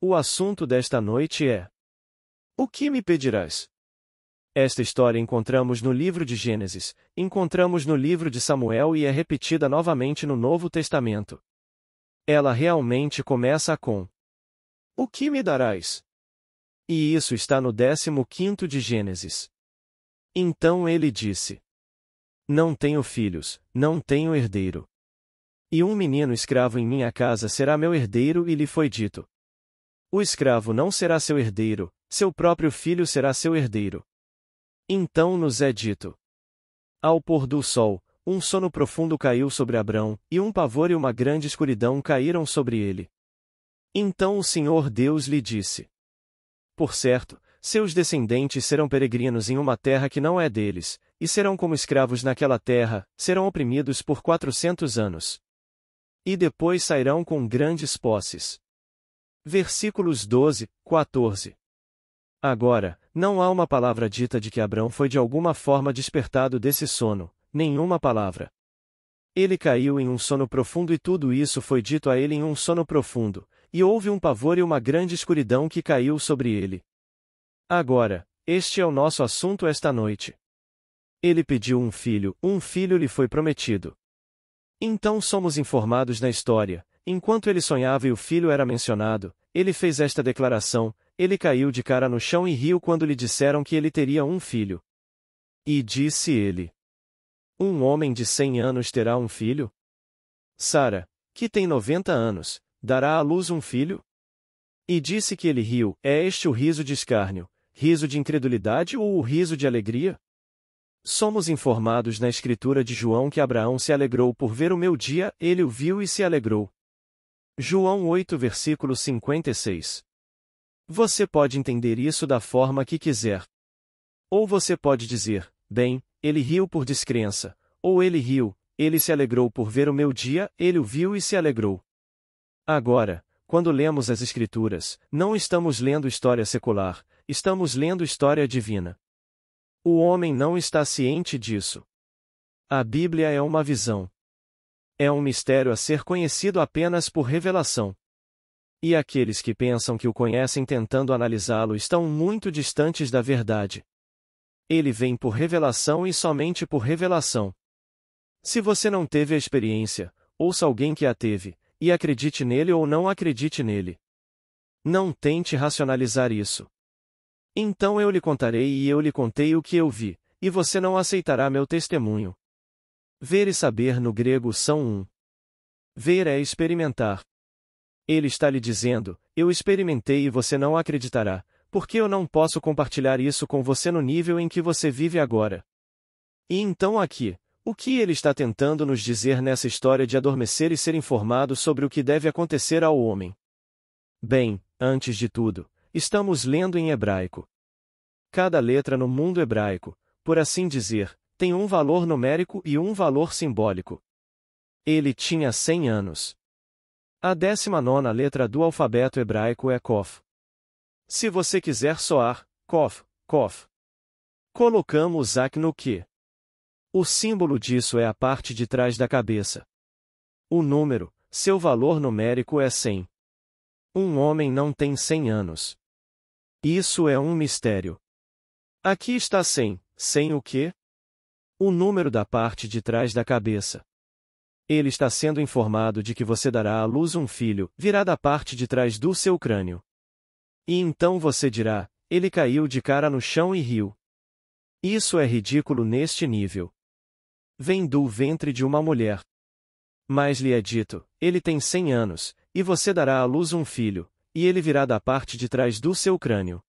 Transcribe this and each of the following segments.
O assunto desta noite é: o que me pedirás? Esta história encontramos no livro de Gênesis, encontramos no livro de Samuel e é repetida novamente no Novo Testamento. Ela realmente começa com: o que me darás? E isso está no 15º de Gênesis. Então ele disse: não tenho filhos, não tenho herdeiro. E um menino escravo em minha casa será meu herdeiro, e lhe foi dito: o escravo não será seu herdeiro, seu próprio filho será seu herdeiro. Então nos é dito: ao pôr do sol, um sono profundo caiu sobre Abrão, e um pavor e uma grande escuridão caíram sobre ele. Então o Senhor Deus lhe disse: por certo, seus descendentes serão peregrinos em uma terra que não é deles, e serão como escravos naquela terra, serão oprimidos por 400 anos. E depois sairão com grandes posses. Versículos 12, 14. Agora, não há uma palavra dita de que Abrão foi de alguma forma despertado desse sono, nenhuma palavra. Ele caiu em um sono profundo e tudo isso foi dito a ele em um sono profundo, e houve um pavor e uma grande escuridão que caiu sobre ele. Agora, este é o nosso assunto esta noite. Ele pediu um filho lhe foi prometido. Então somos informados na história: enquanto ele sonhava e o filho era mencionado, ele fez esta declaração: ele caiu de cara no chão e riu quando lhe disseram que ele teria um filho. E disse ele: um homem de 100 anos terá um filho? Sara, que tem 90 anos, dará à luz um filho? E disse que ele riu: é este o riso de escárnio, riso de incredulidade ou o riso de alegria? Somos informados na escritura de João que Abraão se alegrou por ver o meu dia, ele o viu e se alegrou. João 8 versículo 56. Você pode entender isso da forma que quiser. Ou você pode dizer: bem, ele riu por descrença, ou ele riu, ele se alegrou por ver o meu dia, ele o viu e se alegrou. Agora, quando lemos as Escrituras, não estamos lendo história secular, estamos lendo história divina. O homem não está ciente disso. A Bíblia é uma visão. É um mistério a ser conhecido apenas por revelação. E aqueles que pensam que o conhecem tentando analisá-lo estão muito distantes da verdade. Ele vem por revelação e somente por revelação. Se você não teve a experiência, ouça alguém que a teve, e acredite nele ou não acredite nele. Não tente racionalizar isso. Então eu lhe contarei e eu lhe contei o que eu vi, e você não aceitará meu testemunho. Ver e saber no grego são um. Ver é experimentar. Ele está lhe dizendo: eu experimentei e você não acreditará, porque eu não posso compartilhar isso com você no nível em que você vive agora. E então aqui, o que ele está tentando nos dizer nessa história de adormecer e ser informado sobre o que deve acontecer ao homem? Bem, antes de tudo, estamos lendo em hebraico. Cada letra no mundo hebraico, por assim dizer, tem um valor numérico e um valor simbólico. Ele tinha 100 anos. A 19ª letra do alfabeto hebraico é Kof. Se você quiser soar, Kof, Kof. Colocamos Ak no Q. O símbolo disso é a parte de trás da cabeça. O número, seu valor numérico é 100. Um homem não tem 100 anos. Isso é um mistério. Aqui está 100, 100 o quê? O número da parte de trás da cabeça. Ele está sendo informado de que você dará à luz um filho, virá da parte de trás do seu crânio. E então você dirá: ele caiu de cara no chão e riu. Isso é ridículo neste nível. Vem do ventre de uma mulher. Mas lhe é dito: ele tem 100 anos, e você dará à luz um filho, e ele virá da parte de trás do seu crânio.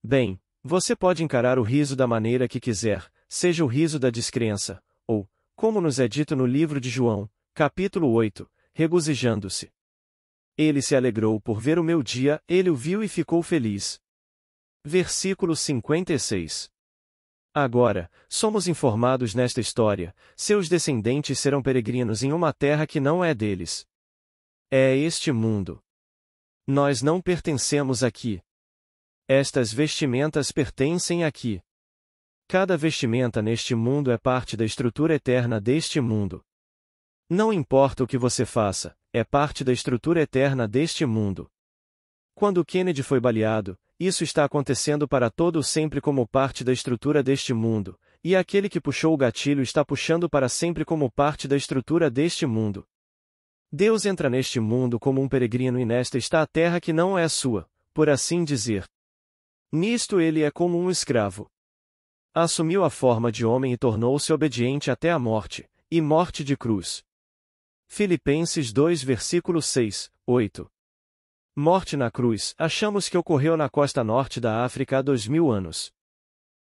Bem, você pode encarar o riso da maneira que quiser, seja o riso da descrença, ou, como nos é dito no livro de João, capítulo 8, regozijando-se. Ele se alegrou por ver o meu dia, ele o viu e ficou feliz. Versículo 56. Agora, somos informados nesta história: seus descendentes serão peregrinos em uma terra que não é deles. É este mundo. Nós não pertencemos aqui. Estas vestimentas pertencem aqui. Cada vestimenta neste mundo é parte da estrutura eterna deste mundo. Não importa o que você faça, é parte da estrutura eterna deste mundo. Quando Kennedy foi baleado, isso está acontecendo para todo o sempre como parte da estrutura deste mundo, e aquele que puxou o gatilho está puxando para sempre como parte da estrutura deste mundo. Deus entra neste mundo como um peregrino e nesta está a terra que não é sua, por assim dizer. Nisto ele é como um escravo. Assumiu a forma de homem e tornou-se obediente até a morte, e morte de cruz. Filipenses 2 versículo 6, 8. Morte na cruz, achamos que ocorreu na costa norte da África há 2000 anos.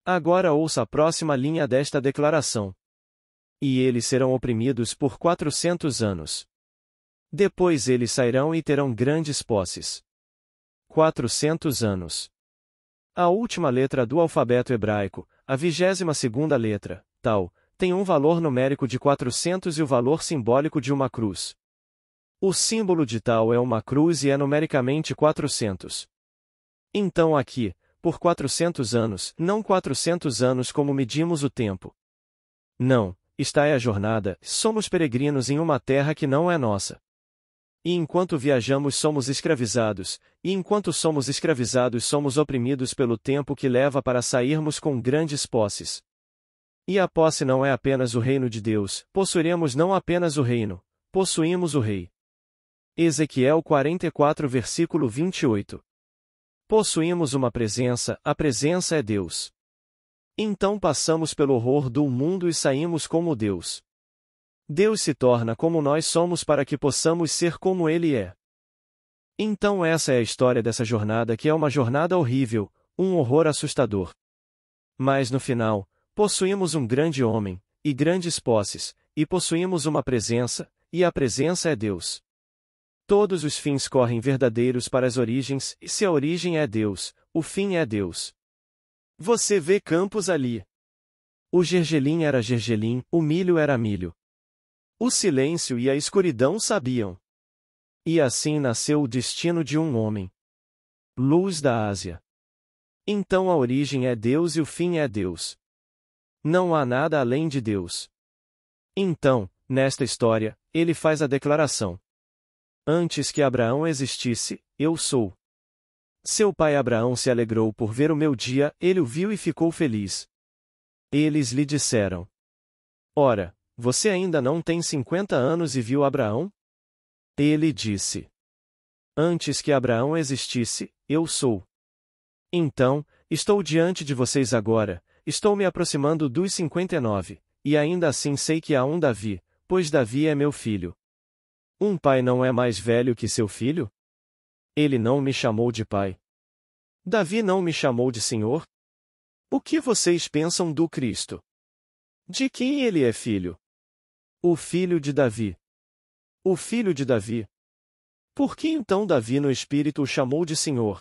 Agora ouça a próxima linha desta declaração. E eles serão oprimidos por 400 anos. Depois eles sairão e terão grandes posses. 400 anos. A última letra do alfabeto hebraico, a 22ª letra, tal, tem um valor numérico de 400 e o valor simbólico de uma cruz. O símbolo de tal é uma cruz e é numericamente 400. Então aqui, por 400 anos, não 400 anos como medimos o tempo. Não, esta é a jornada, somos peregrinos em uma terra que não é nossa. E enquanto viajamos somos escravizados, e enquanto somos escravizados somos oprimidos pelo tempo que leva para sairmos com grandes posses. E a posse não é apenas o reino de Deus, possuiremos não apenas o reino, possuímos o rei. Ezequiel 44 versículo 28. Possuímos uma presença, a presença é Deus. Então passamos pelo horror do mundo e saímos como Deus. Deus se torna como nós somos para que possamos ser como Ele é. Então essa é a história dessa jornada que é uma jornada horrível, um horror assustador. Mas no final, possuímos um grande homem, e grandes posses, e possuímos uma presença, e a presença é Deus. Todos os fins correm verdadeiros para as origens, e se a origem é Deus, o fim é Deus. Você vê campos ali. O gergelim era gergelim, o milho era milho. O silêncio e a escuridão sabiam. E assim nasceu o destino de um homem. Luz da Ásia. Então a origem é Deus e o fim é Deus. Não há nada além de Deus. Então, nesta história, ele faz a declaração. Antes que Abraão existisse, eu sou. Seu pai Abraão se alegrou por ver o meu dia, ele o viu e ficou feliz. Eles lhe disseram. Ora, você ainda não tem 50 anos e viu Abraão? Ele disse. Antes que Abraão existisse, eu sou. Então, estou diante de vocês agora, estou me aproximando dos 59, e ainda assim sei que há um Davi, pois Davi é meu filho. Um pai não é mais velho que seu filho? Ele não me chamou de pai. Davi não me chamou de Senhor? O que vocês pensam do Cristo? De quem ele é filho? O filho de Davi. O filho de Davi. Por que então Davi no Espírito o chamou de Senhor?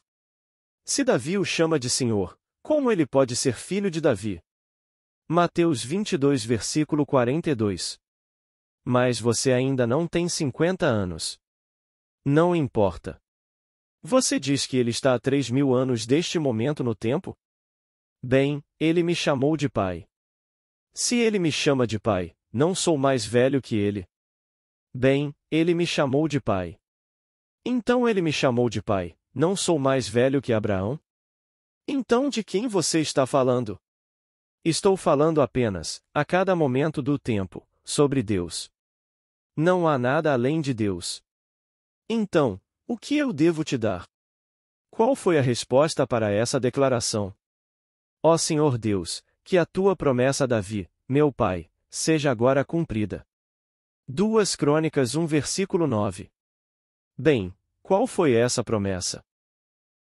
Se Davi o chama de Senhor, como ele pode ser filho de Davi? Mateus 22 versículo 42. Mas você ainda não tem 50 anos. Não importa. Você diz que ele está a 3.000 anos deste momento no tempo? Bem, ele me chamou de pai. Se ele me chama de pai, não sou mais velho que ele. Bem, ele me chamou de pai. Então ele me chamou de pai, não sou mais velho que Abraão? Então de quem você está falando? Estou falando apenas, a cada momento do tempo, sobre Deus. Não há nada além de Deus. Então, o que eu devo te dar? Qual foi a resposta para essa declaração? Ó Senhor Deus, que a tua promessa a Davi, meu pai, seja agora cumprida. 2 Crônicas 1 versículo 9. Bem, qual foi essa promessa?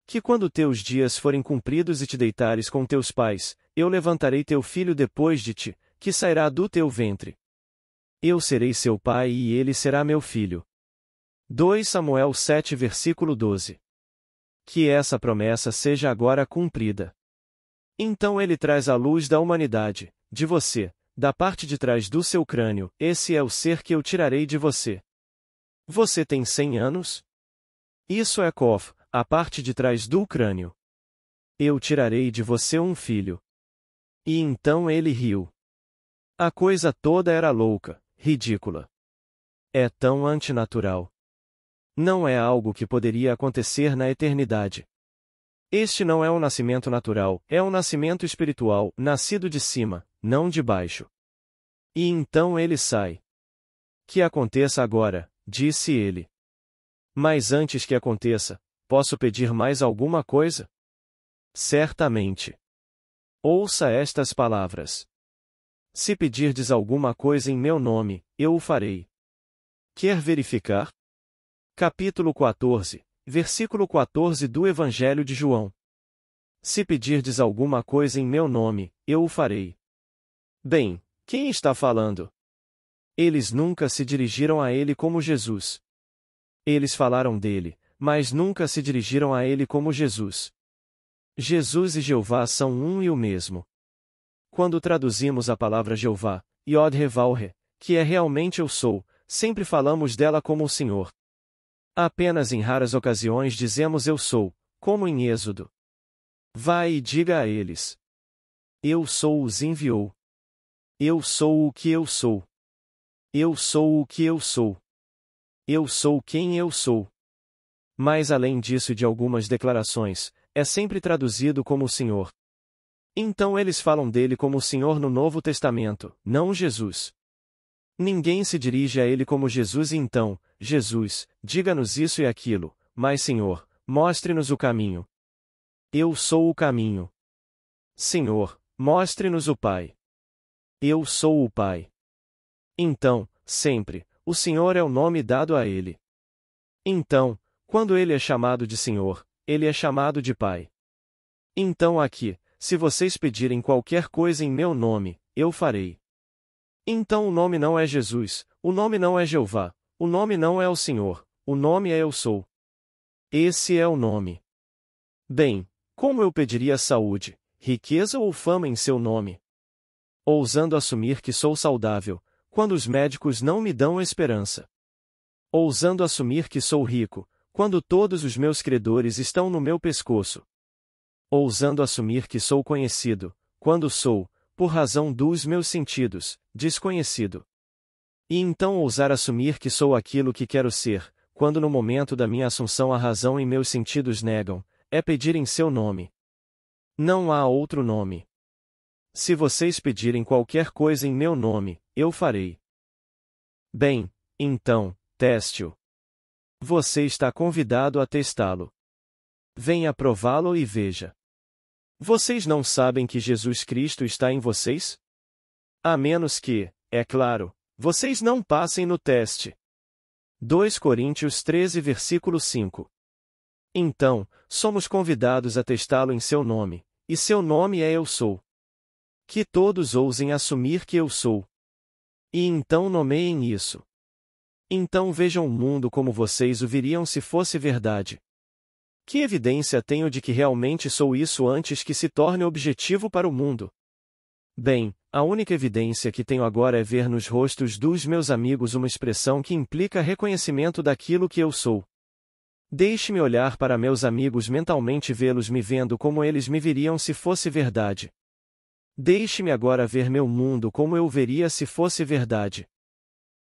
Que quando teus dias forem cumpridos e te deitares com teus pais, eu levantarei teu filho depois de ti, que sairá do teu ventre. Eu serei seu pai e ele será meu filho. 2 Samuel 7 versículo 12. Que essa promessa seja agora cumprida. Então ele traz a luz da humanidade, de você, da parte de trás do seu crânio, esse é o ser que eu tirarei de você. Você tem 100 anos? Isso é Kof, a parte de trás do crânio. Eu tirarei de você um filho. E então ele riu. A coisa toda era louca, ridícula. É tão antinatural. Não é algo que poderia acontecer na eternidade. Este não é um nascimento natural, é um nascimento espiritual, nascido de cima, não de baixo. E então ele sai. Que aconteça agora, disse ele. Mas antes que aconteça, posso pedir mais alguma coisa? Certamente. Ouça estas palavras. Se pedirdes alguma coisa em meu nome, eu o farei. Quer verificar? Capítulo 14, versículo 14 do Evangelho de João. Se pedirdes alguma coisa em meu nome, eu o farei. Bem, quem está falando? Eles nunca se dirigiram a ele como Jesus. Eles falaram dele, mas nunca se dirigiram a ele como Jesus. Jesus e Jeová são um e o mesmo. Quando traduzimos a palavra Jeová, Yod-He-Vav-He, que é realmente eu sou, sempre falamos dela como o Senhor. Apenas em raras ocasiões dizemos eu sou, como em Êxodo. Vai e diga a eles. Eu sou os enviou. Eu sou o que eu sou. Eu sou o que eu sou. Eu sou quem eu sou. Mas além disso e de algumas declarações, é sempre traduzido como o Senhor. Então eles falam dele como o Senhor no Novo Testamento, não Jesus. Ninguém se dirige a ele como Jesus e então, Jesus, diga-nos isso e aquilo, mas Senhor, mostre-nos o caminho. Eu sou o caminho. Senhor, mostre-nos o Pai. Eu sou o Pai. Então, sempre, o Senhor é o nome dado a ele. Então, quando ele é chamado de Senhor, ele é chamado de Pai. Então aqui, se vocês pedirem qualquer coisa em meu nome, eu farei. Então o nome não é Jesus, o nome não é Jeová, o nome não é o Senhor, o nome é eu sou. Esse é o nome. Bem, como eu pediria saúde, riqueza ou fama em seu nome? Ousando assumir que sou saudável, quando os médicos não me dão esperança. Ousando assumir que sou rico, quando todos os meus credores estão no meu pescoço. Ousando assumir que sou conhecido, quando sou, por razão dos meus sentidos, desconhecido. E então ousar assumir que sou aquilo que quero ser, quando no momento da minha assunção a razão e meus sentidos negam, é pedir em seu nome. Não há outro nome. Se vocês pedirem qualquer coisa em meu nome, eu farei. Bem, então, teste-o. Você está convidado a testá-lo. Venha prová-lo e veja. Vocês não sabem que Jesus Cristo está em vocês? A menos que, é claro, vocês não passem no teste. 2 Coríntios 13 versículo 5. Então, somos convidados a testá-lo em seu nome, e seu nome é Eu Sou. Que todos ousem assumir que eu sou. E então nomeiem isso. Então vejam o mundo como vocês o viriam se fosse verdade. Que evidência tenho de que realmente sou isso antes que se torne objetivo para o mundo? Bem, a única evidência que tenho agora é ver nos rostos dos meus amigos uma expressão que implica reconhecimento daquilo que eu sou. Deixe-me olhar para meus amigos mentalmente vê-los me vendo como eles me viriam se fosse verdade. Deixe-me agora ver meu mundo como eu veria se fosse verdade.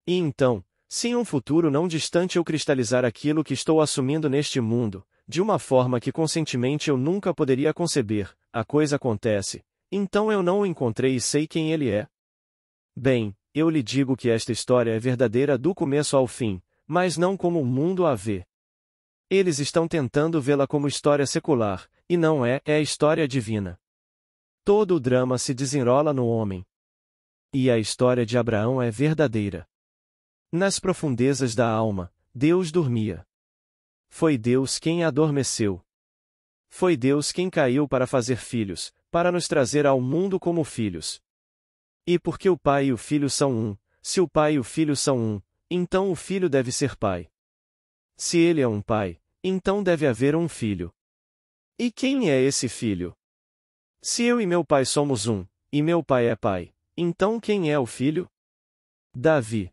E então, se em um futuro não distante eu cristalizar aquilo que estou assumindo neste mundo, de uma forma que conscientemente eu nunca poderia conceber, a coisa acontece, então eu não o encontrei e sei quem ele é. Bem, eu lhe digo que esta história é verdadeira do começo ao fim, mas não como o mundo a vê. Eles estão tentando vê-la como história secular, e não é a história divina. Todo o drama se desenrola no homem. E a história de Abraão é verdadeira. Nas profundezas da alma, Deus dormia. Foi Deus quem a adormeceu. Foi Deus quem caiu para fazer filhos, para nos trazer ao mundo como filhos. E porque o pai e o filho são um, se o pai e o filho são um, então o filho deve ser pai. Se ele é um pai, então deve haver um filho. E quem é esse filho? Se eu e meu pai somos um, e meu pai é pai, então quem é o filho? Davi.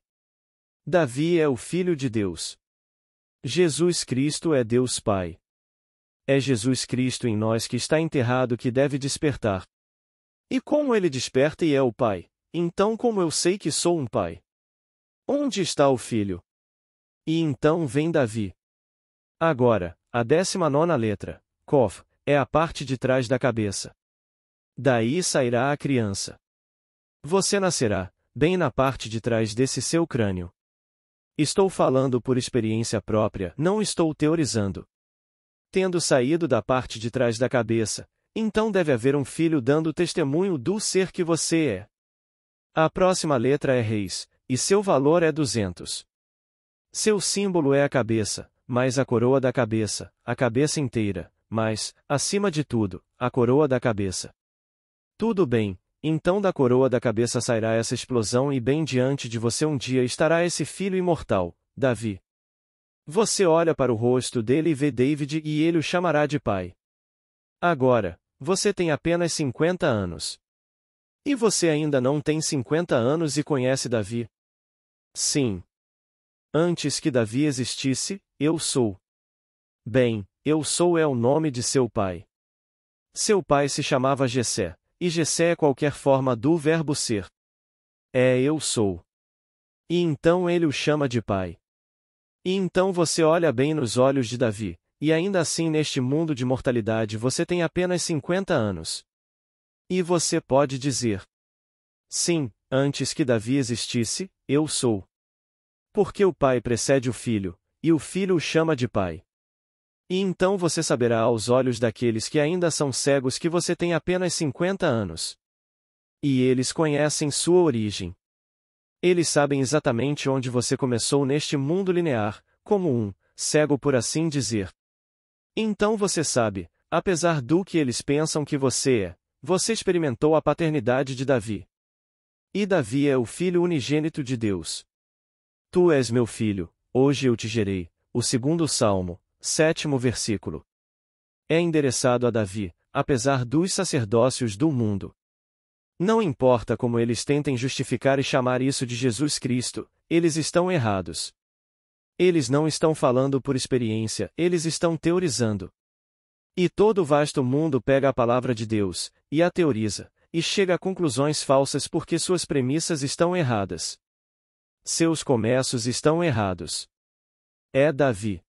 Davi é o Filho de Deus. Jesus Cristo é Deus Pai. É Jesus Cristo em nós que está enterrado que deve despertar. E como ele desperta e é o Pai, então como eu sei que sou um Pai? Onde está o Filho? E então vem Davi. Agora, a 19ª letra, Kof, é a parte de trás da cabeça. Daí sairá a criança. Você nascerá, bem na parte de trás desse seu crânio. Estou falando por experiência própria, não estou teorizando. Tendo saído da parte de trás da cabeça, então deve haver um filho dando testemunho do ser que você é. A próxima letra é Reis, e seu valor é 200. Seu símbolo é a cabeça, mais a coroa da cabeça, a cabeça inteira, mas, acima de tudo, a coroa da cabeça. Tudo bem, então da coroa da cabeça sairá essa explosão e bem diante de você um dia estará esse filho imortal, Davi. Você olha para o rosto dele e vê David e ele o chamará de pai. Agora, você tem apenas 50 anos. E você ainda não tem 50 anos e conhece Davi? Sim. Antes que Davi existisse, eu sou. Bem, eu sou é o nome de seu pai. Seu pai se chamava Jessé, e Jessé é qualquer forma do verbo ser. É eu sou. E então ele o chama de pai. E então você olha bem nos olhos de Davi, e ainda assim neste mundo de mortalidade você tem apenas 50 anos. E você pode dizer: sim, antes que Davi existisse, eu sou. Porque o pai precede o filho, e o filho o chama de pai. E então você saberá aos olhos daqueles que ainda são cegos que você tem apenas 50 anos. E eles conhecem sua origem. Eles sabem exatamente onde você começou neste mundo linear, como um cego por assim dizer. Então você sabe, apesar do que eles pensam que você é, você experimentou a paternidade de Davi. E Davi é o filho unigênito de Deus. Tu és meu filho, hoje eu te gerei, o 2º Salmo, 7º versículo. É endereçado a Davi, apesar dos sacerdócios do mundo. Não importa como eles tentem justificar e chamar isso de Jesus Cristo, eles estão errados. Eles não estão falando por experiência, eles estão teorizando. E todo o vasto mundo pega a palavra de Deus, e a teoriza, e chega a conclusões falsas porque suas premissas estão erradas. Seus começos estão errados. É Davi.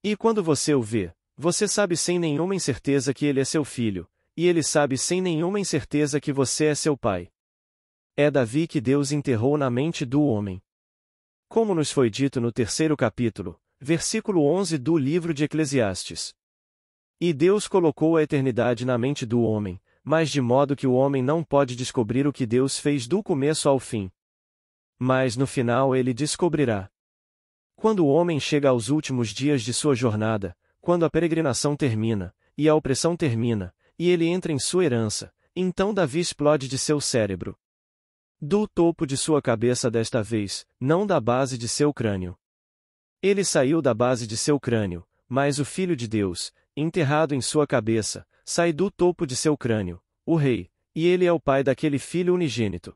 E quando você o vê, você sabe sem nenhuma incerteza que ele é seu filho, e ele sabe sem nenhuma incerteza que você é seu pai. É Davi que Deus enterrou na mente do homem. Como nos foi dito no 3º capítulo, versículo 11 do livro de Eclesiastes. E Deus colocou a eternidade na mente do homem, mas de modo que o homem não pode descobrir o que Deus fez do começo ao fim. Mas no final ele descobrirá. Quando o homem chega aos últimos dias de sua jornada, quando a peregrinação termina, e a opressão termina, e ele entra em sua herança, então Davi explode de seu cérebro. Do topo de sua cabeça desta vez, não da base de seu crânio. Ele saiu da base de seu crânio, mas o Filho de Deus, enterrado em sua cabeça, sai do topo de seu crânio, o Rei, e ele é o pai daquele filho unigênito.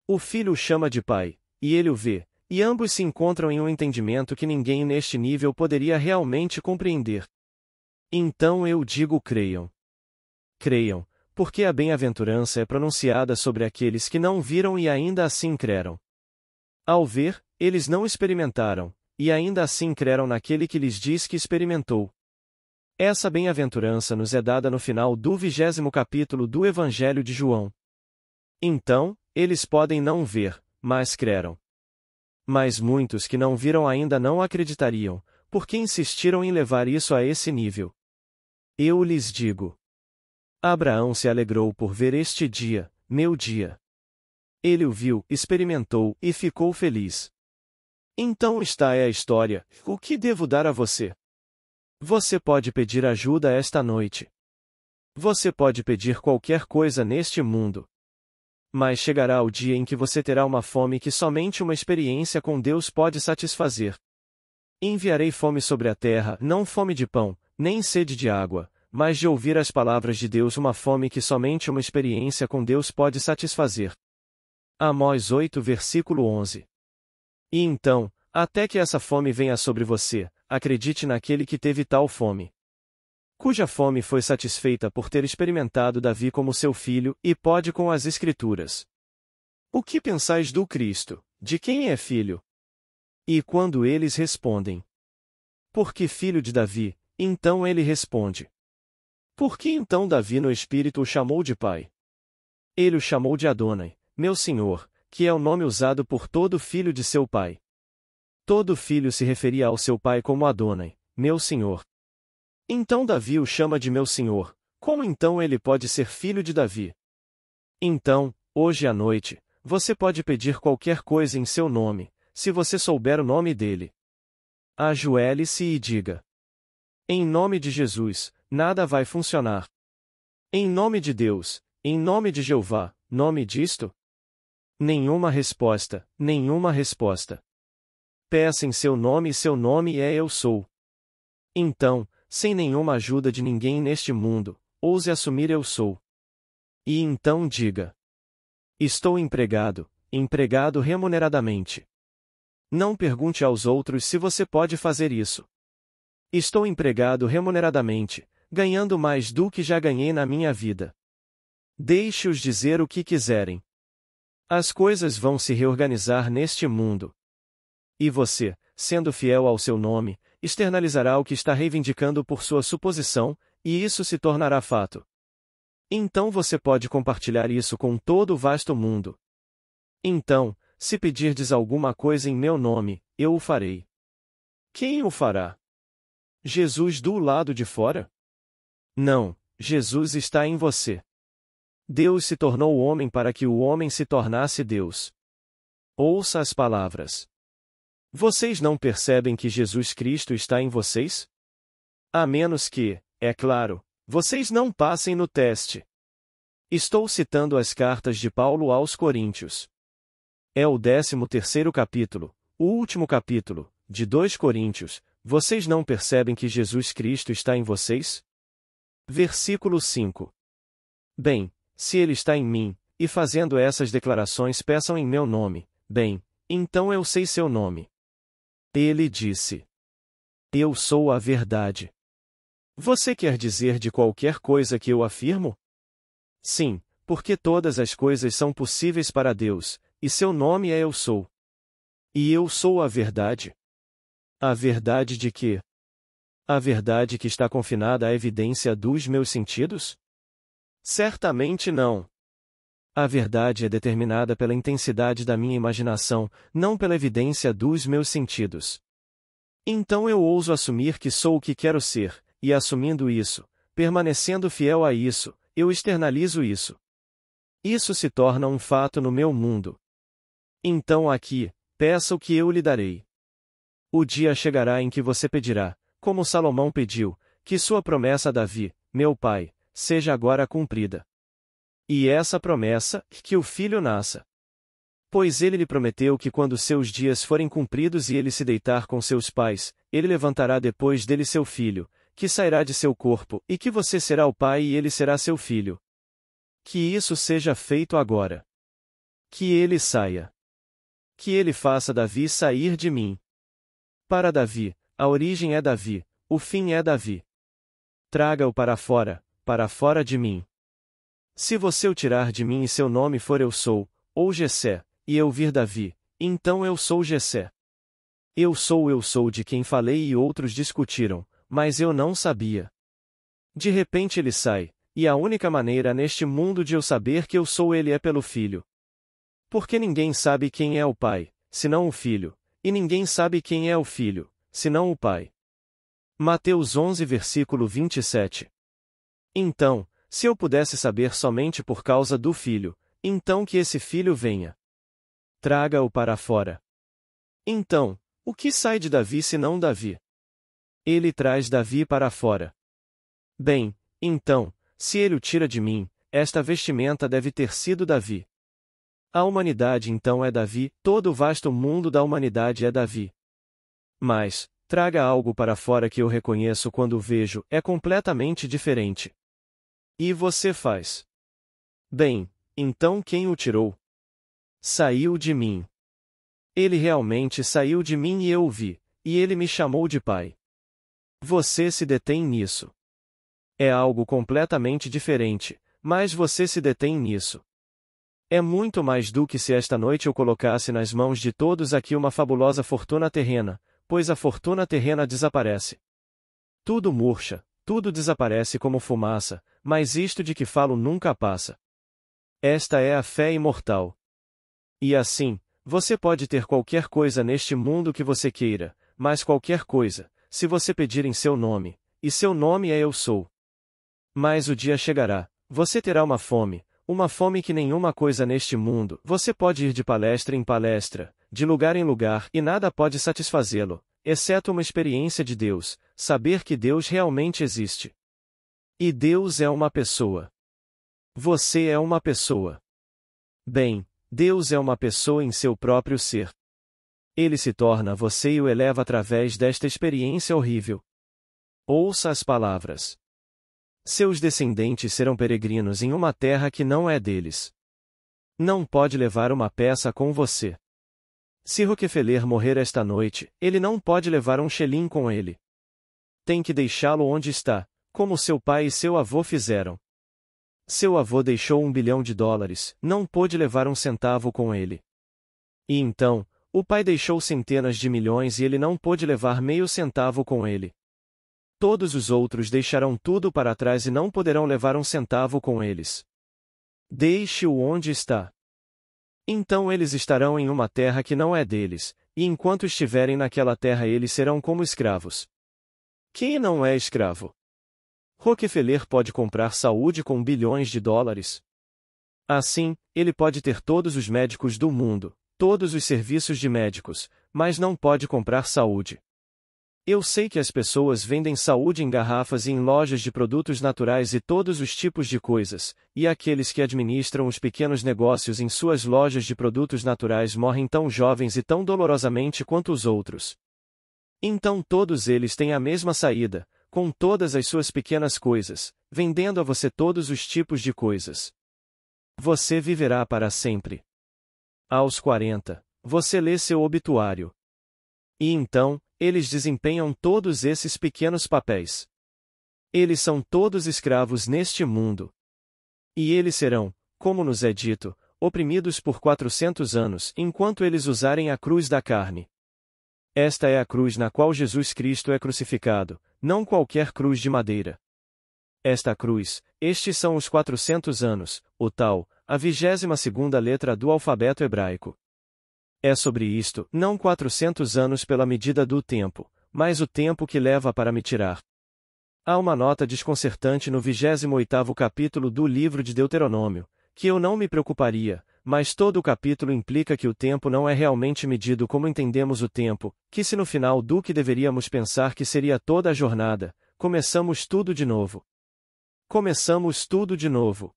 O filho o chama de pai, e ele o vê, e ambos se encontram em um entendimento que ninguém neste nível poderia realmente compreender. Então eu digo: creiam. Creiam, porque a bem-aventurança é pronunciada sobre aqueles que não viram e ainda assim creram. Ao ver, eles não experimentaram, e ainda assim creram naquele que lhes diz que experimentou. Essa bem-aventurança nos é dada no final do 20º capítulo do Evangelho de João. Então, eles podem não ver, mas creram. Mas muitos que não viram ainda não acreditariam, porque insistiram em levar isso a esse nível. Eu lhes digo: Abraão se alegrou por ver este dia, meu dia. Ele o viu, experimentou e ficou feliz. Então está é a história: o que devo dar a você? Você pode pedir ajuda esta noite. Você pode pedir qualquer coisa neste mundo. Mas chegará o dia em que você terá uma fome que somente uma experiência com Deus pode satisfazer. Enviarei fome sobre a terra, não fome de pão, nem sede de água, mas de ouvir as palavras de Deus, uma fome que somente uma experiência com Deus pode satisfazer. Amós 8 versículo 11. E então, até que essa fome venha sobre você, acredite naquele que teve tal fome. Cuja fome foi satisfeita por ter experimentado Davi como seu filho, e pode com as Escrituras. O que pensais do Cristo? De quem é filho? E quando eles respondem: Por que filho de Davi? Então ele responde. Por que então Davi no Espírito o chamou de pai? Ele o chamou de Adonai, meu senhor, que é o nome usado por todo filho de seu pai. Todo filho se referia ao seu pai como Adonai, meu senhor. Então Davi o chama de meu senhor, como então ele pode ser filho de Davi? Então, hoje à noite, você pode pedir qualquer coisa em seu nome, se você souber o nome dele. Ajoelhe-se e diga. Em nome de Jesus, nada vai funcionar. Em nome de Deus, em nome de Jeová, nome disto? Nenhuma resposta, nenhuma resposta. Peça em seu nome e seu nome é Eu Sou. Então, sem nenhuma ajuda de ninguém neste mundo, ouse assumir Eu Sou. E então diga. Estou empregado, empregado remuneradamente. Não pergunte aos outros se você pode fazer isso. Estou empregado remuneradamente, ganhando mais do que já ganhei na minha vida. Deixe-os dizer o que quiserem. As coisas vão se reorganizar neste mundo. E você, sendo fiel ao seu nome, externalizará o que está reivindicando por sua suposição, e isso se tornará fato. Então você pode compartilhar isso com todo o vasto mundo. Então, se pedirdes alguma coisa em meu nome, eu o farei. Quem o fará? Jesus do lado de fora? Não, Jesus está em você. Deus se tornou homem para que o homem se tornasse Deus. Ouça as palavras. Vocês não percebem que Jesus Cristo está em vocês? A menos que, é claro, vocês não passem no teste. Estou citando as cartas de Paulo aos Coríntios. É o 13º capítulo, o último capítulo, de 2 Coríntios. Vocês não percebem que Jesus Cristo está em vocês? Versículo 5. Bem, se ele está em mim, e fazendo essas declarações peçam em meu nome, bem, então eu sei seu nome. Ele disse. Eu sou a verdade. Você quer dizer de qualquer coisa que eu afirmo? Sim, porque todas as coisas são possíveis para Deus, e seu nome é Eu Sou. E eu sou a verdade. A verdade de quê? A verdade que está confinada à evidência dos meus sentidos? Certamente não. A verdade é determinada pela intensidade da minha imaginação, não pela evidência dos meus sentidos. Então eu ouso assumir que sou o que quero ser, e assumindo isso, permanecendo fiel a isso, eu externalizo isso. Isso se torna um fato no meu mundo. Então aqui, peça o que eu lhe darei. O dia chegará em que você pedirá, como Salomão pediu, que sua promessa a Davi, meu pai, seja agora cumprida. E essa promessa, que o filho nasça. Pois ele lhe prometeu que quando seus dias forem cumpridos e ele se deitar com seus pais, ele levantará depois dele seu filho, que sairá de seu corpo, e que você será o pai e ele será seu filho. Que isso seja feito agora. Que ele saia. Que ele faça Davi sair de mim. Para Davi, a origem é Davi, o fim é Davi. Traga-o para fora de mim. Se você o tirar de mim e seu nome for Eu Sou, ou Jessé, e eu vir Davi, então eu sou Jessé. Eu sou de quem falei e outros discutiram, mas eu não sabia. De repente ele sai, e a única maneira neste mundo de eu saber que eu sou ele é pelo Filho. Porque ninguém sabe quem é o Pai, senão o Filho, e ninguém sabe quem é o Filho, senão o Pai. Mateus 11 versículo 27. Então, se eu pudesse saber somente por causa do Filho, então que esse Filho venha. Traga-o para fora. Então, o que sai de Davi senão Davi? Ele traz Davi para fora. Bem, então, se ele o tira de mim, esta vestimenta deve ter sido Davi. A humanidade então é Davi, todo o vasto mundo da humanidade é Davi. Mas, traga algo para fora que eu reconheço quando o vejo, é completamente diferente. E você faz. Bem, então quem o tirou? Saiu de mim. Ele realmente saiu de mim e eu o vi, e ele me chamou de pai. Você se detém nisso. É algo completamente diferente, mas você se detém nisso. É muito mais do que se esta noite eu colocasse nas mãos de todos aqui uma fabulosa fortuna terrena, pois a fortuna terrena desaparece. Tudo murcha, tudo desaparece como fumaça, mas isto de que falo nunca passa. Esta é a fé imortal. E assim, você pode ter qualquer coisa neste mundo que você queira, mas qualquer coisa, se você pedir em seu nome, e seu nome é Eu Sou. Mas o dia chegará, você terá uma fome que nenhuma coisa neste mundo, você pode ir de palestra em palestra, de lugar em lugar e nada pode satisfazê-lo, exceto uma experiência de Deus, saber que Deus realmente existe. E Deus é uma pessoa. Você é uma pessoa. Bem, Deus é uma pessoa em seu próprio ser. Ele se torna você e o eleva através desta experiência horrível. Ouça as palavras. Seus descendentes serão peregrinos em uma terra que não é deles. Não pode levar uma peça com você. Se Rockefeller morrer esta noite, ele não pode levar um xelim com ele. Tem que deixá-lo onde está, como seu pai e seu avô fizeram. Seu avô deixou $1 bilhão, não pôde levar um centavo com ele. E então, o pai deixou centenas de milhões e ele não pôde levar meio centavo com ele. Todos os outros deixarão tudo para trás e não poderão levar um centavo com eles. Deixe-o onde está. Então eles estarão em uma terra que não é deles, e enquanto estiverem naquela terra eles serão como escravos. Quem não é escravo? Rockefeller pode comprar saúde com bilhões de dólares. Assim, ele pode ter todos os médicos do mundo, todos os serviços de médicos, mas não pode comprar saúde. Eu sei que as pessoas vendem saúde em garrafas e em lojas de produtos naturais e todos os tipos de coisas, e aqueles que administram os pequenos negócios em suas lojas de produtos naturais morrem tão jovens e tão dolorosamente quanto os outros. Então todos eles têm a mesma saída, com todas as suas pequenas coisas, vendendo a você todos os tipos de coisas. Você viverá para sempre. Aos 40, você lê seu obituário. E então, eles desempenham todos esses pequenos papéis. Eles são todos escravos neste mundo. E eles serão, como nos é dito, oprimidos por 400 anos, enquanto eles usarem a cruz da carne. Esta é a cruz na qual Jesus Cristo é crucificado, não qualquer cruz de madeira. Esta cruz, estes são os 400 anos, o tal, a 22ª letra do alfabeto hebraico. É sobre isto, não 400 anos pela medida do tempo, mas o tempo que leva para me tirar. Há uma nota desconcertante no 28º capítulo do livro de Deuteronômio, que eu não me preocuparia, mas todo o capítulo implica que o tempo não é realmente medido como entendemos o tempo, que se no final do que deveríamos pensar que seria toda a jornada, começamos tudo de novo. Começamos tudo de novo.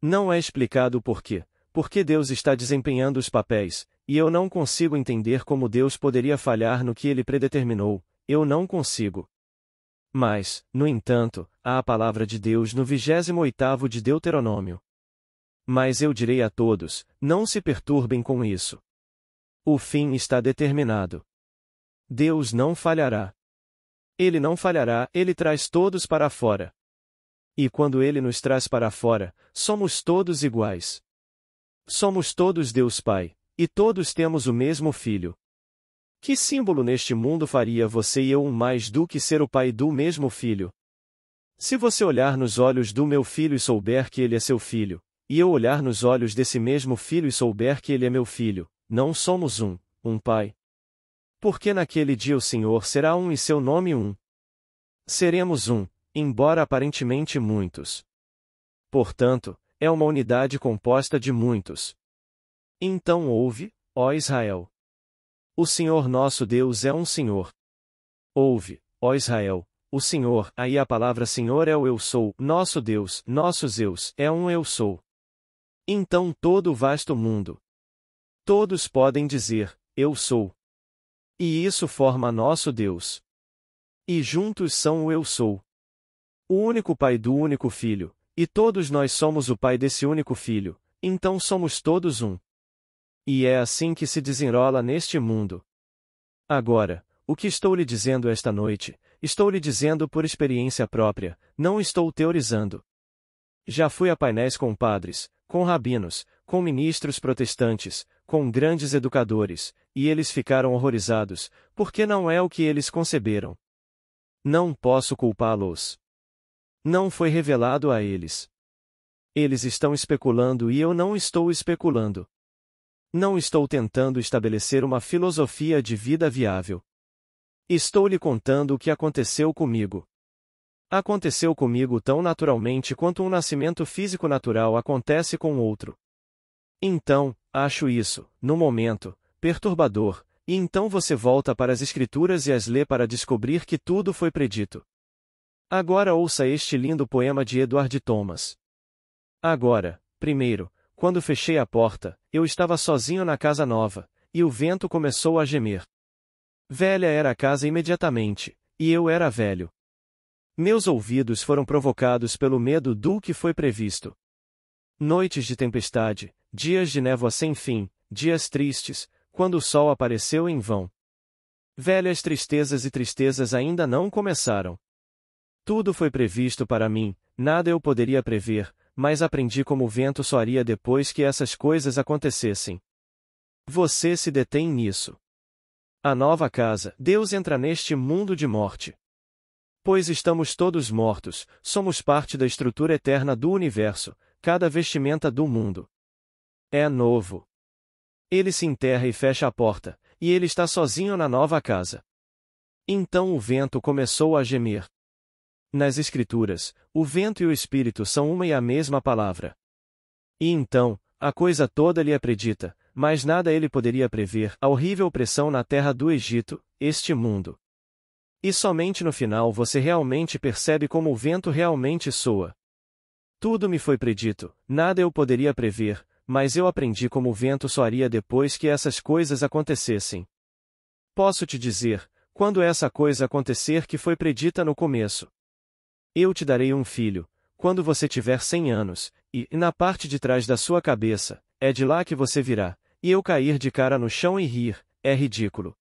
Não é explicado o porquê. Porque Deus está desempenhando os papéis, e eu não consigo entender como Deus poderia falhar no que ele predeterminou, eu não consigo. Mas, no entanto, há a palavra de Deus no 28º de Deuteronômio. Mas eu direi a todos, não se perturbem com isso. O fim está determinado. Deus não falhará. Ele não falhará, ele traz todos para fora. E quando ele nos traz para fora, somos todos iguais. Somos todos Deus Pai, e todos temos o mesmo Filho. Que símbolo neste mundo faria você e eu um mais do que ser o pai do mesmo filho? Se você olhar nos olhos do meu filho e souber que ele é seu filho, e eu olhar nos olhos desse mesmo filho e souber que ele é meu filho, não somos um pai. Porque naquele dia o Senhor será um e seu nome um. Seremos embora aparentemente muitos. Portanto, é uma unidade composta de muitos. Então ouve, ó Israel. O Senhor nosso Deus é um Senhor. Ouve, ó Israel, o Senhor, aí a palavra Senhor é o Eu Sou, nosso Deus, nosso Zeus, é um Eu Sou. Então todo o vasto mundo. Todos podem dizer, Eu Sou. E isso forma nosso Deus. E juntos são o Eu Sou. O único Pai do único Filho, e todos nós somos o Pai desse único Filho, então somos todos um. E é assim que se desenrola neste mundo. Agora, o que estou lhe dizendo esta noite, estou lhe dizendo por experiência própria, não estou teorizando. Já fui a painéis com padres, com rabinos, com ministros protestantes, com grandes educadores, e eles ficaram horrorizados, porque não é o que eles conceberam. Não posso culpá-los. Não foi revelado a eles. Eles estão especulando e eu não estou especulando. Não estou tentando estabelecer uma filosofia de vida viável. Estou lhe contando o que aconteceu comigo. Aconteceu comigo tão naturalmente quanto um nascimento físico natural acontece com outro. Então, acho isso, no momento, perturbador, e então você volta para as Escrituras e as lê para descobrir que tudo foi predito. Agora ouça este lindo poema de Edward Thomas. Agora, primeiro, quando fechei a porta, eu estava sozinho na casa nova, e o vento começou a gemer. Velha era a casa imediatamente, e eu era velho. Meus ouvidos foram provocados pelo medo do que foi previsto. Noites de tempestade, dias de névoa sem fim, dias tristes, quando o sol apareceu em vão. Velhas tristezas e tristezas ainda não começaram. Tudo foi previsto para mim, nada eu poderia prever, mas aprendi como o vento soaria depois que essas coisas acontecessem. Você se detém nisso. A nova casa, Deus entra neste mundo de morte. Pois estamos todos mortos, somos parte da estrutura eterna do universo, cada vestimenta do mundo. É novo. Ele se enterra e fecha a porta, e ele está sozinho na nova casa. Então o vento começou a gemer. Nas Escrituras, o vento e o Espírito são uma e a mesma palavra. E então, a coisa toda lhe é predita, mas nada ele poderia prever, a horrível opressão na terra do Egito, este mundo. E somente no final você realmente percebe como o vento realmente soa. Tudo me foi predito, nada eu poderia prever, mas eu aprendi como o vento soaria depois que essas coisas acontecessem. Posso te dizer, quando essa coisa acontecer que foi predita no começo. Eu te darei um filho, quando você tiver 100 anos, e, na parte de trás da sua cabeça, é de lá que você virá, e eu cair de cara no chão e rir, é ridículo.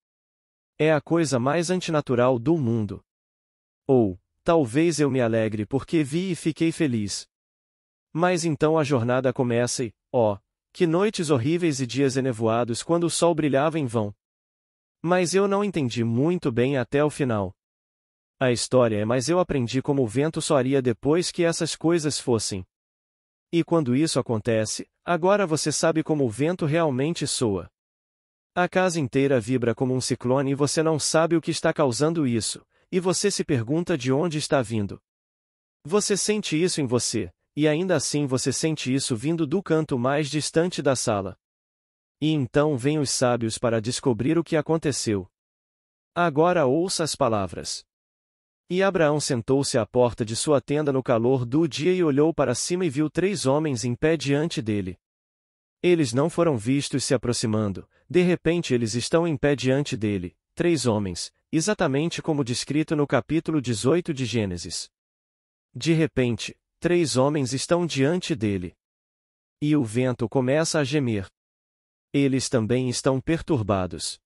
É a coisa mais antinatural do mundo. Ou, talvez eu me alegre porque vi e fiquei feliz. Mas então a jornada começa e, que noites horríveis e dias enevoados quando o sol brilhava em vão. Mas eu não entendi muito bem até o final. A história é mas eu aprendi como o vento soaria depois que essas coisas fossem. E quando isso acontece, agora você sabe como o vento realmente soa. A casa inteira vibra como um ciclone e você não sabe o que está causando isso, e você se pergunta de onde está vindo. Você sente isso em você, e ainda assim você sente isso vindo do canto mais distante da sala. E então vêm os sábios para descobrir o que aconteceu. Agora ouça as palavras. E Abraão sentou-se à porta de sua tenda no calor do dia e olhou para cima e viu 3 homens em pé diante dele. Eles não foram vistos se aproximando, de repente eles estão em pé diante dele, 3 homens, exatamente como descrito no capítulo 18 de Gênesis. De repente, 3 homens estão diante dele. E o vento começa a gemer. Eles também estão perturbados.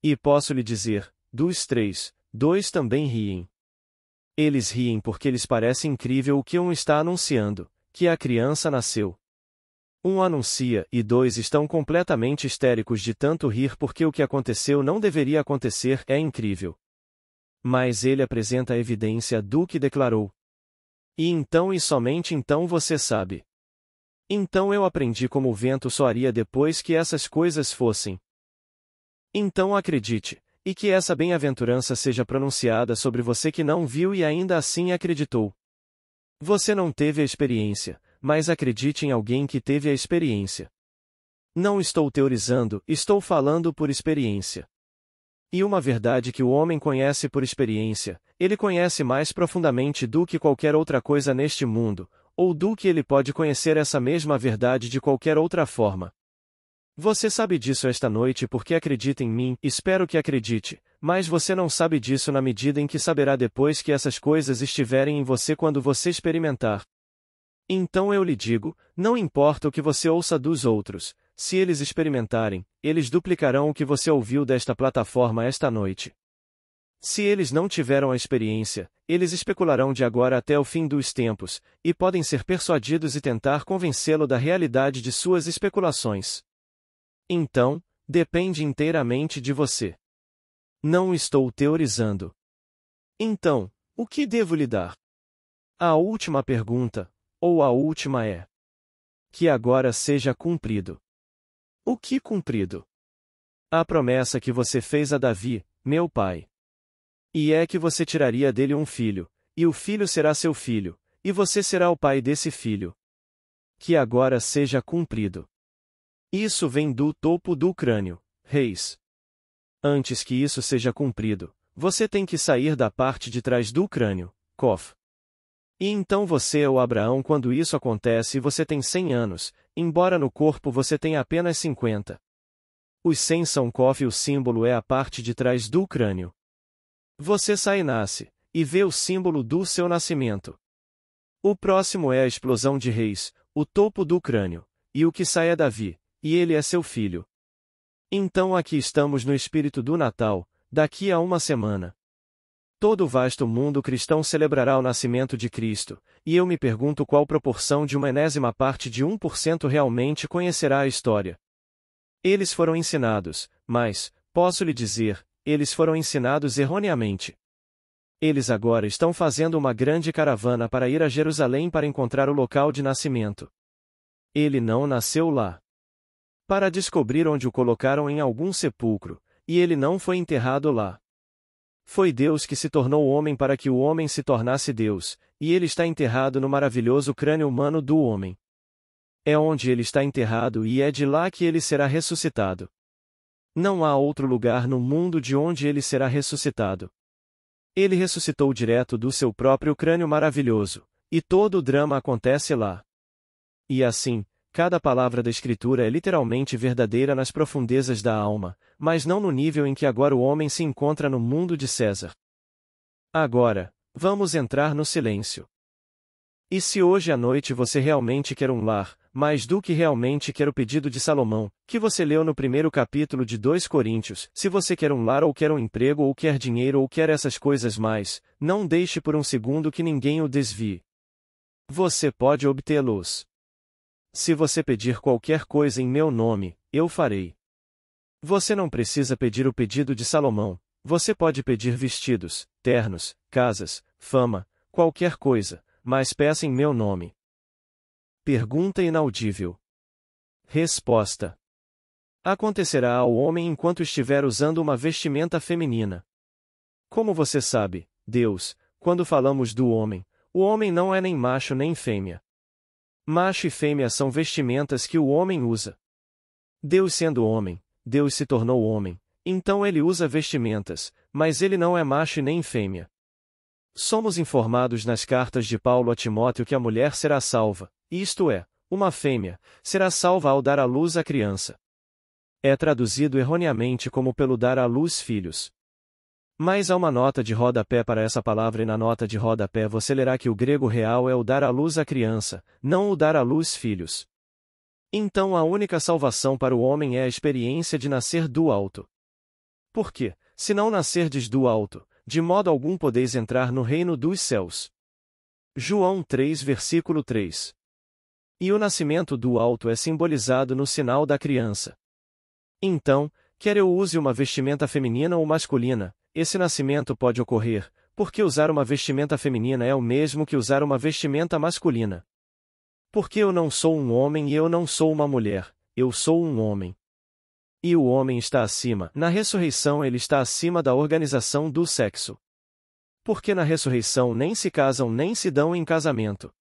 E posso lhe dizer, dos 3, 2 também riem. Eles riem porque lhes parece incrível o que um está anunciando, que a criança nasceu. Um anuncia e 2 estão completamente histéricos de tanto rir porque o que aconteceu não deveria acontecer é incrível. Mas ele apresenta a evidência do que declarou. E então e somente então você sabe. Então eu aprendi como o vento soaria depois que essas coisas fossem. Então acredite, e que essa bem-aventurança seja pronunciada sobre você que não viu e ainda assim acreditou. Você não teve a experiência, mas acredite em alguém que teve a experiência. Não estou teorizando, estou falando por experiência. E uma verdade que o homem conhece por experiência, ele conhece mais profundamente do que qualquer outra coisa neste mundo, ou do que ele pode conhecer essa mesma verdade de qualquer outra forma. Você sabe disso esta noite porque acredita em mim, espero que acredite, mas você não sabe disso na medida em que saberá depois que essas coisas estiverem em você quando você experimentar. Então eu lhe digo, não importa o que você ouça dos outros, se eles experimentarem, eles duplicarão o que você ouviu desta plataforma esta noite. Se eles não tiveram a experiência, eles especularão de agora até o fim dos tempos, e podem ser persuadidos e tentar convencê-lo da realidade de suas especulações. Então, depende inteiramente de você. Não estou teorizando. Então, o que devo lhe dar? A última pergunta, ou a última é: que agora seja cumprido. O que cumprido? A promessa que você fez a Davi, meu pai. E é que você tiraria dele um filho, e o filho será seu filho, e você será o pai desse filho. Que agora seja cumprido. Isso vem do topo do crânio, reis. Antes que isso seja cumprido, você tem que sair da parte de trás do crânio, Kof. E então você é o Abraão quando isso acontece e você tem 100 anos, embora no corpo você tenha apenas 50. Os 100 são Kof e o símbolo é a parte de trás do crânio. Você sai e nasce, e vê o símbolo do seu nascimento. O próximo é a explosão de reis, o topo do crânio, e o que sai é Davi, e ele é seu filho. Então aqui estamos no espírito do Natal, daqui a uma semana. Todo o vasto mundo cristão celebrará o nascimento de Cristo, e eu me pergunto qual proporção de uma enésima parte de 1% realmente conhecerá a história. Eles foram ensinados, mas, posso lhe dizer, eles foram ensinados erroneamente. Eles agora estão fazendo uma grande caravana para ir a Jerusalém para encontrar o local de nascimento. Ele não nasceu lá. Para descobrir onde o colocaram em algum sepulcro, e ele não foi enterrado lá. Foi Deus que se tornou homem para que o homem se tornasse Deus, e ele está enterrado no maravilhoso crânio humano do homem. É onde ele está enterrado e é de lá que ele será ressuscitado. Não há outro lugar no mundo de onde ele será ressuscitado. Ele ressuscitou direto do seu próprio crânio maravilhoso, e todo o drama acontece lá. E assim, cada palavra da Escritura é literalmente verdadeira nas profundezas da alma, mas não no nível em que agora o homem se encontra no mundo de César. Agora, vamos entrar no silêncio. E se hoje à noite você realmente quer um lar, mais do que realmente quer o pedido de Salomão, que você leu no primeiro capítulo de 2 Coríntios, se você quer um lar ou quer um emprego ou quer dinheiro ou quer essas coisas mais, não deixe por um segundo que ninguém o desvie. Você pode obtê-los. Se você pedir qualquer coisa em meu nome, eu farei. Você não precisa pedir o pedido de Salomão, você pode pedir vestidos, ternos, casas, fama, qualquer coisa, mas peça em meu nome. Pergunta inaudível. Resposta. Acontecerá ao homem enquanto estiver usando uma vestimenta feminina. Como você sabe, Deus, quando falamos do homem, o homem não é nem macho nem fêmea. Macho e fêmea são vestimentas que o homem usa. Deus sendo homem, Deus se tornou homem, então ele usa vestimentas, mas ele não é macho e nem fêmea. Somos informados nas cartas de Paulo a Timóteo que a mulher será salva, isto é, uma fêmea, será salva ao dar à luz a criança. É traduzido erroneamente como pelo dar à luz filhos. Mas há uma nota de rodapé para essa palavra e na nota de rodapé você lerá que o grego real é o dar à luz a criança, não o dar à luz filhos. Então a única salvação para o homem é a experiência de nascer do alto. Porque, se não nascerdes do alto, de modo algum podeis entrar no reino dos céus. João 3 versículo 3. E o nascimento do alto é simbolizado no sinal da criança. Então, quer eu use uma vestimenta feminina ou masculina, esse nascimento pode ocorrer, porque usar uma vestimenta feminina é o mesmo que usar uma vestimenta masculina. Porque eu não sou um homem e eu não sou uma mulher, eu sou um homem. E o homem está acima, na ressurreição ele está acima da organização do sexo. Porque na ressurreição nem se casam nem se dão em casamento.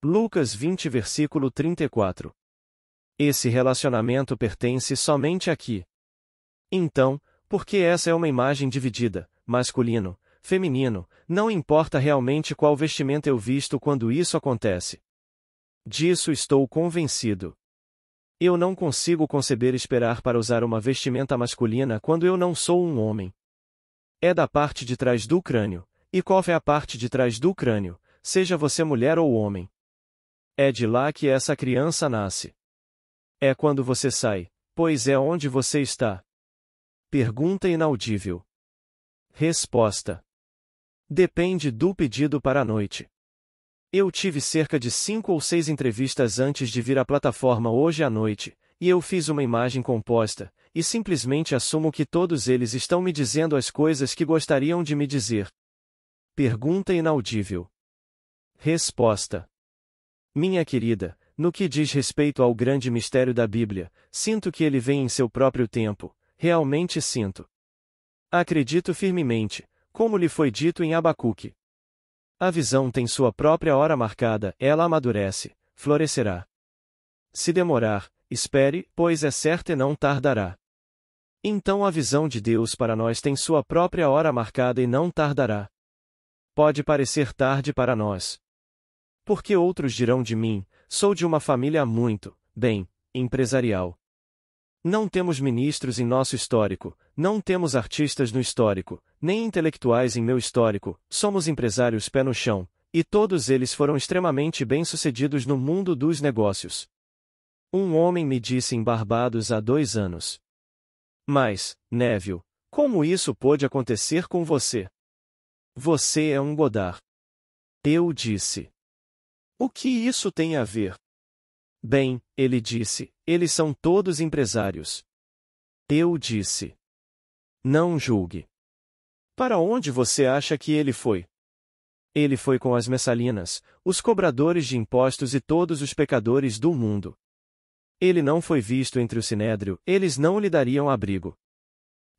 Lucas 20 versículo 34. Esse relacionamento pertence somente aqui. Então, porque essa é uma imagem dividida, masculino, feminino, não importa realmente qual vestimenta eu visto quando isso acontece. Disso estou convencido. Eu não consigo conceber esperar para usar uma vestimenta masculina quando eu não sou um homem. É da parte de trás do crânio, e qual é a parte de trás do crânio, seja você mulher ou homem? É de lá que essa criança nasce. É quando você sai, pois é onde você está. Pergunta inaudível. Resposta. Depende do pedido para a noite. Eu tive cerca de 5 ou 6 entrevistas antes de vir à plataforma hoje à noite, e eu fiz uma imagem composta, e simplesmente assumo que todos eles estão me dizendo as coisas que gostariam de me dizer. Pergunta inaudível. Resposta. Minha querida, no que diz respeito ao grande mistério da Bíblia, sinto que ele vem em seu próprio tempo, realmente sinto. Acredito firmemente, como lhe foi dito em Abacuque. A visão tem sua própria hora marcada, ela amadurece, florescerá. Se demorar, espere, pois é certa e não tardará. Então a visão de Deus para nós tem sua própria hora marcada e não tardará. Pode parecer tarde para nós. Porque outros dirão de mim, sou de uma família muito, bem, empresarial. Não temos ministros em nosso histórico, não temos artistas no histórico, nem intelectuais em meu histórico, somos empresários pé no chão, e todos eles foram extremamente bem-sucedidos no mundo dos negócios. Um homem me disse em Barbados há 2 anos. Mas, Neville, como isso pôde acontecer com você? Você é um Godard. Eu disse. O que isso tem a ver? Bem, ele disse, eles são todos empresários. Eu disse. Não julgue. Para onde você acha que ele foi? Ele foi com as messalinas, os cobradores de impostos e todos os pecadores do mundo. Ele não foi visto entre o sinédrio, eles não lhe dariam abrigo.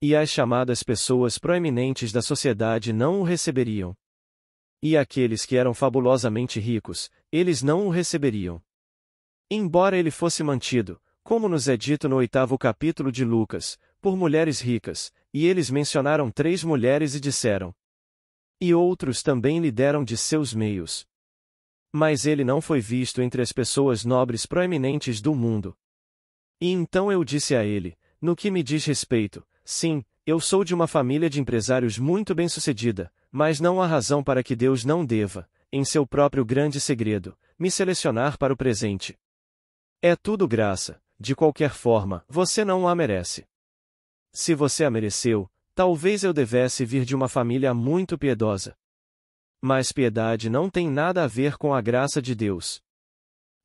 E as chamadas pessoas proeminentes da sociedade não o receberiam. E aqueles que eram fabulosamente ricos, eles não o receberiam. Embora ele fosse mantido, como nos é dito no 8º capítulo de Lucas, por mulheres ricas, e eles mencionaram 3 mulheres e disseram. E outros também lhe deram de seus meios. Mas ele não foi visto entre as pessoas nobres proeminentes do mundo. E então eu disse a ele, no que me diz respeito, sim, eu sou de uma família de empresários muito bem-sucedida, mas não há razão para que Deus não deva, em seu próprio grande segredo, me selecionar para o presente. É tudo graça, de qualquer forma, você não a merece. Se você a mereceu, talvez eu devesse vir de uma família muito piedosa. Mas piedade não tem nada a ver com a graça de Deus.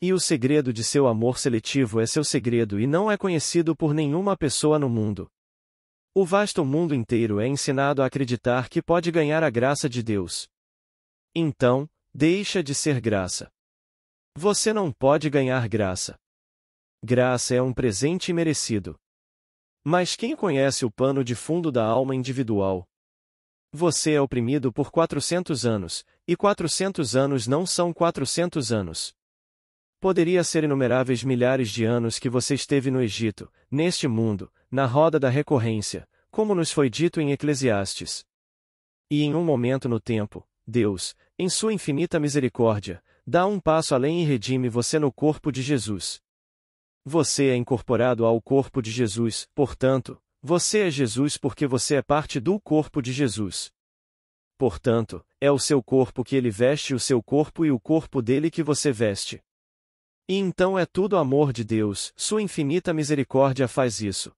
E o segredo de seu amor seletivo é seu segredo e não é conhecido por nenhuma pessoa no mundo. O vasto mundo inteiro é ensinado a acreditar que pode ganhar a graça de Deus. Então, deixa de ser graça. Você não pode ganhar graça. Graça é um presente imerecido. Mas quem conhece o pano de fundo da alma individual? Você é oprimido por 400 anos, e 400 anos não são 400 anos. Poderia ser inumeráveis milhares de anos que você esteve no Egito, neste mundo, na roda da recorrência, como nos foi dito em Eclesiastes. E em um momento no tempo, Deus, em sua infinita misericórdia, dá um passo além e redime você no corpo de Jesus. Você é incorporado ao corpo de Jesus, portanto, você é Jesus porque você é parte do corpo de Jesus. Portanto, é o seu corpo que ele veste e o seu corpo e o corpo dele que você veste. E então é tudo amor de Deus, sua infinita misericórdia faz isso.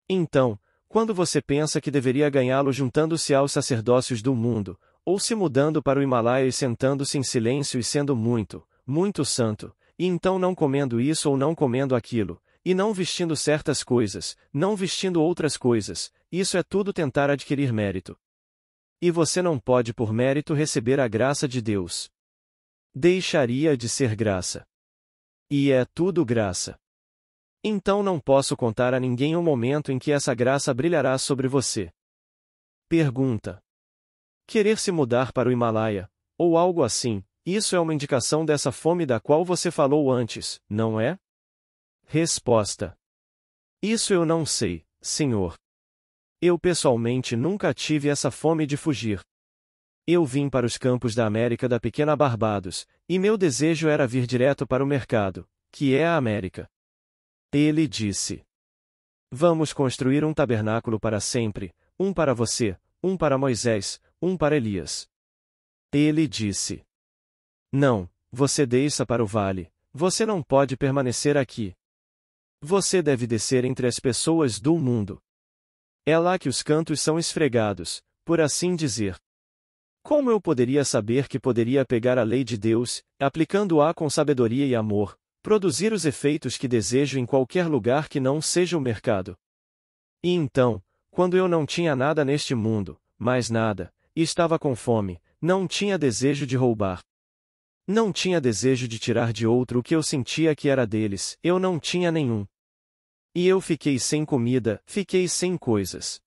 Então, quando você pensa que deveria ganhá-lo juntando-se aos sacerdócios do mundo, ou se mudando para o Himalaia e sentando-se em silêncio e sendo muito, muito santo, e então não comendo isso ou não comendo aquilo, e não vestindo certas coisas, não vestindo outras coisas, isso é tudo tentar adquirir mérito. E você não pode por mérito receber a graça de Deus. Deixaria de ser graça. E é tudo graça. Então não posso contar a ninguém o momento em que essa graça brilhará sobre você. Pergunta. Querer se mudar para o Himalaia, ou algo assim, isso é uma indicação dessa fome da qual você falou antes, não é? Resposta. Isso eu não sei, senhor. Eu pessoalmente nunca tive essa fome de fugir. Eu vim para os campos da América da pequena Barbados, e meu desejo era vir direto para o mercado, que é a América. Ele disse. Vamos construir um tabernáculo para sempre, um para você, um para Moisés, um para Elias. Ele disse. Não, você desça para o vale, você não pode permanecer aqui. Você deve descer entre as pessoas do mundo. É lá que os cantos são esfregados, por assim dizer. Como eu poderia saber que poderia pegar a lei de Deus, aplicando-a com sabedoria e amor, Produzir os efeitos que desejo em qualquer lugar que não seja o mercado. E então, quando eu não tinha nada neste mundo, mais nada, e estava com fome, não tinha desejo de roubar. Não tinha desejo de tirar de outro o que eu sentia que era deles, eu não tinha nenhum. E eu fiquei sem comida, fiquei sem coisas.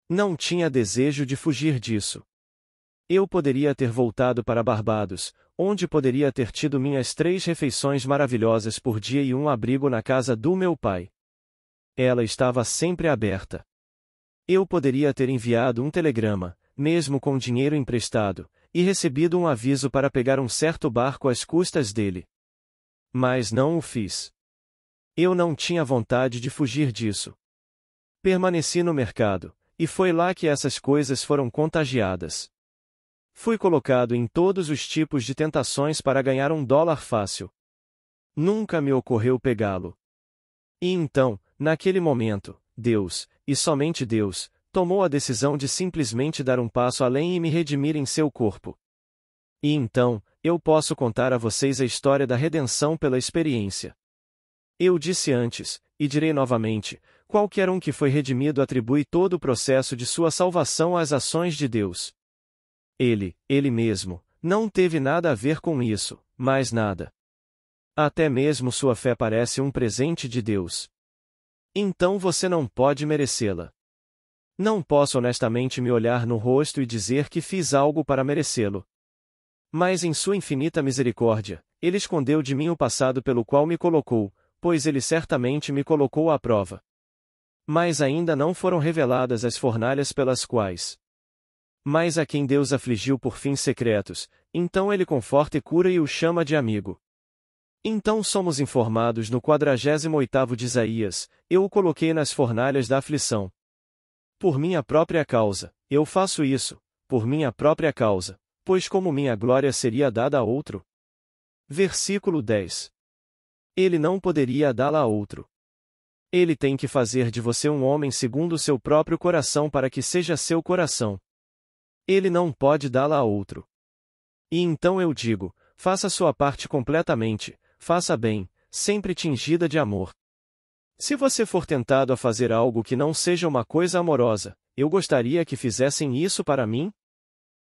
Não tinha desejo de fugir disso. Eu poderia ter voltado para Barbados, onde poderia ter tido minhas 3 refeições maravilhosas por dia e um abrigo na casa do meu pai. Ela estava sempre aberta. Eu poderia ter enviado um telegrama, mesmo com dinheiro emprestado, e recebido um aviso para pegar um certo barco às custas dele. Mas não o fiz. Eu não tinha vontade de fugir disso. Permaneci no mercado, e foi lá que essas coisas foram contagiadas. Fui colocado em todos os tipos de tentações para ganhar $1 fácil. Nunca me ocorreu pegá-lo. E então, naquele momento, Deus, e somente Deus, tomou a decisão de simplesmente dar um passo além e me redimir em seu corpo. E então, eu posso contar a vocês a história da redenção pela experiência. Eu disse antes, e direi novamente, qualquer um que foi redimido atribui todo o processo de sua salvação às ações de Deus. Ele mesmo, não teve nada a ver com isso, mais nada. Até mesmo sua fé parece um presente de Deus. Então você não pode merecê-la. Não posso honestamente me olhar no rosto e dizer que fiz algo para merecê-lo. Mas em sua infinita misericórdia, Ele escondeu de mim o passado pelo qual me colocou, pois Ele certamente me colocou à prova. Mas ainda não foram reveladas as fornalhas pelas quais. Mas a quem Deus afligiu por fins secretos, então Ele conforta e cura e o chama de amigo. Então somos informados no 48º de Isaías, eu o coloquei nas fornalhas da aflição. Por minha própria causa, eu faço isso, por minha própria causa, pois como minha glória seria dada a outro? Versículo 10. Ele não poderia dá-la a outro. Ele tem que fazer de você um homem segundo o seu próprio coração para que seja seu coração. Ele não pode dá-la a outro. E então eu digo, faça sua parte completamente, faça bem, sempre tingida de amor. Se você for tentado a fazer algo que não seja uma coisa amorosa, eu gostaria que fizessem isso para mim?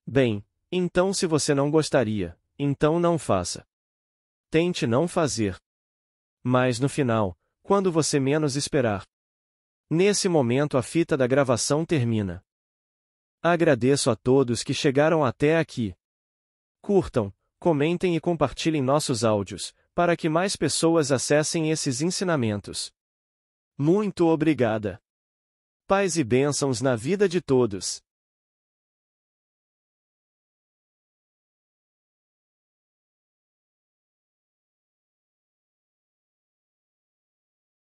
Bem, então se você não gostaria, então não faça. Tente não fazer. Mas no final, quando você menos esperar. Nesse momento a fita da gravação termina. Agradeço a todos que chegaram até aqui. Curtam, comentem e compartilhem nossos áudios, para que mais pessoas acessem esses ensinamentos. Muito obrigada. Paz e bênçãos na vida de todos.